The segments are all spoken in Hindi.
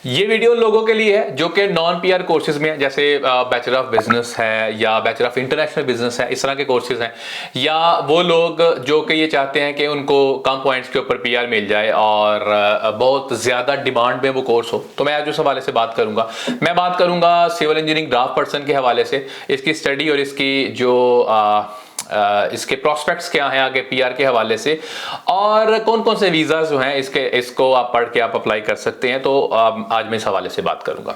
ये वीडियो उन लोगों के लिए है जो कि नॉन पीआर कोर्सेज में है, जैसे बैचलर ऑफ बिजनेस है या बैचलर ऑफ इंटरनेशनल बिजनेस है, इस तरह के कोर्सेज हैं, या वो लोग जो कि ये चाहते हैं कि उनको कम पॉइंट्स के ऊपर पीआर मिल जाए और बहुत ज़्यादा डिमांड में वो कोर्स हो। तो मैं आज उस हवाले से बात करूंगा। मैं बात करूंगा सिविल इंजीनियरिंग ड्राफ्ट पर्सन के हवाले से, इसकी स्टडी और इसकी जो इसके प्रोस्पेक्ट्स क्या हैं आगे पीआर के हवाले से, और कौन कौन से वीज़ा जो हैं इसको आप पढ़ के आप अप्लाई कर सकते हैं। तो आज मैं इस हवाले से बात करूंगा।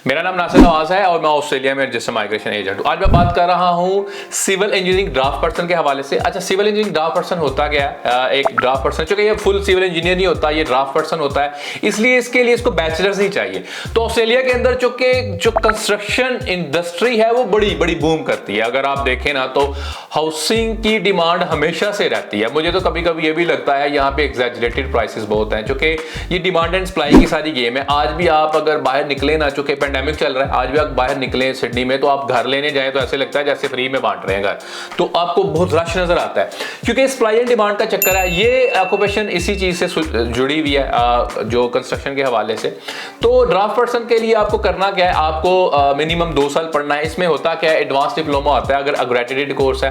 मेरा नाम नासिर नवाज है और मैं ऑस्ट्रेलिया में रजिस्टर्ड माइग्रेशन एजेंट हूं। आज मैं बात कर रहा हूं सिविल इंजीनियरिंग ड्राफ्ट पर्सन के हवाले से। अच्छा, सिविल इंजीनियरिंग ड्राफ्ट पर्सन होता क्या है? एक ड्राफ्ट पर्सन, चूंकि ये फुल सिविल इंजीनियर नहीं होता, ये ड्राफ्ट पर्सन होता है, इसलिए इसके लिए इसको बैचलर्स नहीं चाहिए। तो ऑस्ट्रेलिया के अंदर चूंकि जो कंस्ट्रक्शन इंडस्ट्री है वो बड़ी बड़ी बूम करती है। अगर आप देखें ना तो हाउसिंग की डिमांड हमेशा से रहती है। मुझे तो कभी कभी ये भी लगता है यहाँ पे एग्जैजरेटेड प्राइसेस बहुत हैं, चूंकि ये डिमांड एंड सप्लाई की सारी गेम है। आज भी आप अगर बाहर निकले ना, चूंकि पेंडेमिक चल रहा है, आज भी आप बाहर निकले सिडनी में तो आप घर लेने जाए तो ऐसे लगता है जैसे फ्री में बांट रहे हैं घर, तो आपको बहुत रश नजर आता है, क्योंकि सप्लाई एंड डिमांड का चक्कर है। ये ऑक्यूपेशन इसी चीज से जुड़ी हुई है, जो कंस्ट्रक्शन के हवाले से। तो ड्राफ्ट पर्सन के लिए आपको करना क्या है, आपको मिनिमम 2 साल पढ़ना है। इसमें होता क्या है, एडवांस डिप्लोमा होता है। अगर अग्रेडेटेड कोर्स है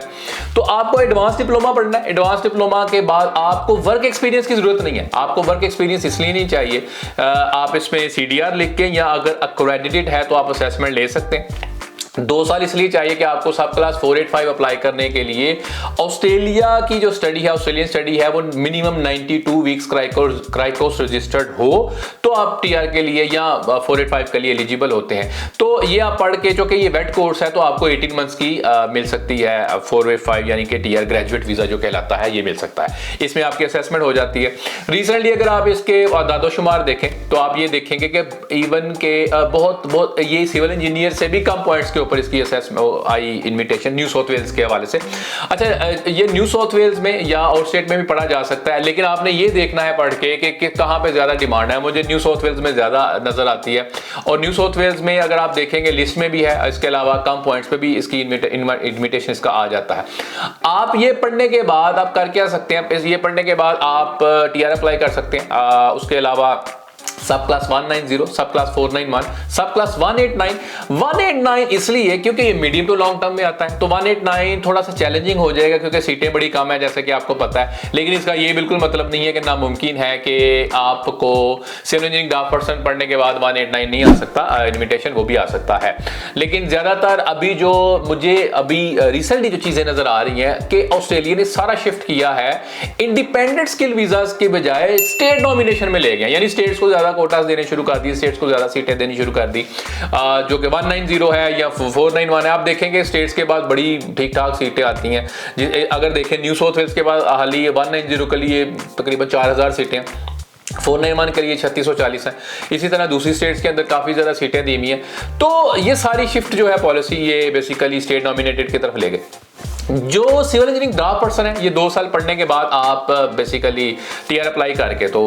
तो आपको एडवांस डिप्लोमा पढ़ना है। एडवांस डिप्लोमा के बाद आपको वर्क एक्सपीरियंस की जरूरत नहीं है। आपको वर्क एक्सपीरियंस इसलिए नहीं चाहिए, आप इसमें सीडीआर लिख के, या अगर अक्रेडिटेड है तो आप असेसमेंट ले सकते हैं। 2 साल इसलिए चाहिए कि आपको सब क्लास 485 अप्लाई करने के लिए ऑस्ट्रेलिया की जो स्टडी है, ऑस्ट्रेलियन स्टडी है, वो मिनिमम 92 वीक्स क्राइकोस रजिस्टर्ड हो तो आप टीआर के लिए या 485 के लिए एलिजिबल होते हैं। तो ये आप पढ़ के, चूंकि ये वेट कोर्स है, तो आपको 18 मंथ्स की मिल सकती है 485, यानी कि टीआर ग्रेजुएट वीजा जो कहलाता है, ये मिल सकता है। इसमें आपकी असेसमेंट हो जाती है। रिसेंटली अगर आप इसके दादोशुमार देखें तो आप ये देखेंगे कि इवन के बहुत ये सिविल इंजीनियर से भी कम पॉइंट्स के ऊपर इसकी असेसमेंट आई इनविटेशन न्यू साउथ वेल्स के हवाले से। अच्छा, ये न्यू साउथ वेल्स में या आउट स्टेट में भी पढ़ा जा सकता है, लेकिन आपने ये देखना है पढ़ के कि कहां पे ज्यादा डिमांड है। मुझे न्यू साउथ वेल्स में ज्यादा नजर आती है, और न्यू साउथ वेल्स में अगर आप देखेंगे लिस्ट में भी है, इसके अलावा कम पॉइंट्स पे भी इसकी इनविटेशन इसका आ जाता है। आप ये पढ़ने के बाद आप कर क्या सकते हैं, ये पढ़ने के बाद आप टीआर अप्लाई कर सकते हैं। उसके अलावा सब क्लास 190, सब क्लास 491, सब क्लास 189 इसलिए क्योंकि ये मीडियम टू लॉन्ग टर्म में आता है। तो 189 थोड़ा सा चैलेंजिंग हो जाएगा क्योंकि सीटें बड़ी कम है, जैसे कि आपको पता है। लेकिन इसका ये बिल्कुल मतलब नहीं है कि नामुमकिन है कि आपको सिविल इंजीनियरिंग ड्राफ्ट पर्सन पढ़ने के बाद 189 नहीं आ सकता, इनविटेशन वो भी आ सकता है। लेकिन ज्यादातर अभी जो मुझे अभी रिसेंटली जो चीजें नजर आ रही हैं कि ऑस्ट्रेलिया ने सारा शिफ्ट किया है, इंडिपेंडेंट स्किल वीजाज के बजाय स्टेट नॉमिनेशन में ले गया, यानी स्टेट्स को ज्यादा कोटास देने शुरू कर दी, स्टेट्स को ज्यादा सीटें देनी शुरू कर दी। जो कि 190 है या 491 है, आप देखेंगे स्टेट्स के बाद बड़ी ठीक ठाक सीटें आती हैं। अगर देखें न्यू साउथ वेल्स के बाद हाल ही 190 के लिए तकरीबन 4000 सीटें, 491 के लिए 3640 है। इसी तरह दूसरी स्टेट्स के अंदर काफी ज्यादा सीटें दी हुई हैं। तो ये सारी शिफ्ट जो है पॉलिसी, ये बेसिकली स्टेट नॉमिनेटेड की तरफ ले गए। जो सिविल इंजीनियरिंग ड्राफ्ट पर्सन है, ये 2 साल पढ़ने के बाद आप बेसिकली टीआर अप्लाई करके तो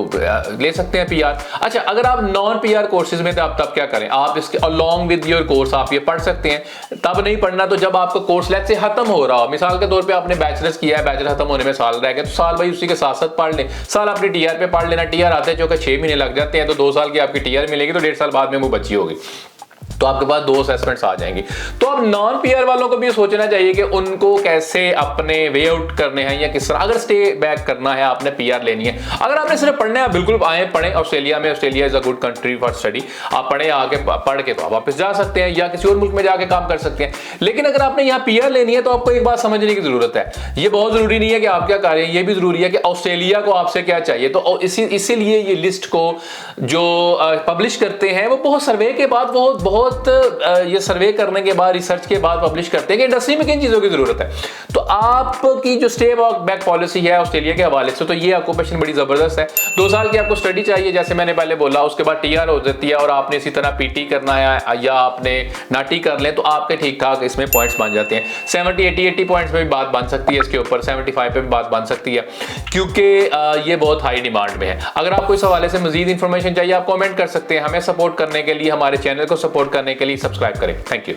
ले सकते हैं पीआर। अच्छा, अगर आप नॉन पीआर कोर्सेज में तो आप तब क्या करें, आप इसके अलोंग विद योर कोर्स आप ये पढ़ सकते हैं। तब नहीं पढ़ना तो जब आपका कोर्स लेट से खत्म हो रहा हो, मिसाल के तौर पे आपने बैचलर्स किया है, बैचलर खत्म होने में साल रह गया, तो साल भाई उसी के साथ साथ पढ़ लें। साल अपने टीआर पे पढ़ लेना। टीआर आते हैं जो कि 6 महीने लग जाते हैं, तो 2 साल की आपकी टीआर मिलेगी, तो 1.5 साल बाद में वो बची होगी, तो आपके पास 2 असेसमेंट्स आ जाएंगी। तो अब नॉन पीआर वालों को भी सोचना चाहिए कि उनको कैसे अपने वे आउट करने हैं या किस तरह। अगर स्टे बैक करना है, आपने पीआर लेनी है, अगर आपने सिर्फ पढ़ना है, बिल्कुल आए पढ़ें ऑस्ट्रेलिया में। Australia is a good country for study. आप पढ़े, आके पढ़ के तो आप वापस जा सकते हैं या किसी और मुल्क में जाके काम कर सकते हैं। लेकिन अगर आपने यहाँ पीआर लेनी है तो आपको एक बात समझने की जरूरत है, ये बहुत जरूरी नहीं है कि आप क्या कर रहे हैं, ये भी जरूरी है कि ऑस्ट्रेलिया को आपसे क्या चाहिए। तो इसीलिए ये लिस्ट को जो पब्लिश करते हैं वो बहुत सर्वे के बाद, बहुत ये सर्वे करने के बाद, रिसर्च के बाद पब्लिश करते हैं कि इंडस्ट्री में किन चीजों की जरूरत है। तो आपकी जो स्टे बैक पॉलिसी है ऑस्ट्रेलिया के हवाले से, तो ये ऑक्यूपेशन बड़ी जबरदस्त है। 2 साल की आपको स्टडी चाहिए, जैसे मैंने पहले बोला, उसके बाद टीआर हो जाती है, और आपने इसी तरह पीटी करना है या आपने नाटी कर लें तो आपके ठीक ठाक इसमें पॉइंट्स बन जाते हैं। 70-80 पॉइंट्स में भी बात बन सकती है, इसके ऊपर 75 पे भी बात बन सकती है, क्योंकि ये बहुत हाई डिमांड में है। अगर आपको इस हवाले से मजीद इंफॉर्मेशन चाहिए, आप कमेंट कर सकते हैं। हमें सपोर्ट करने के लिए, हमारे चैनल को सपोर्ट करने के लिए सब्सक्राइब करें। Thank you.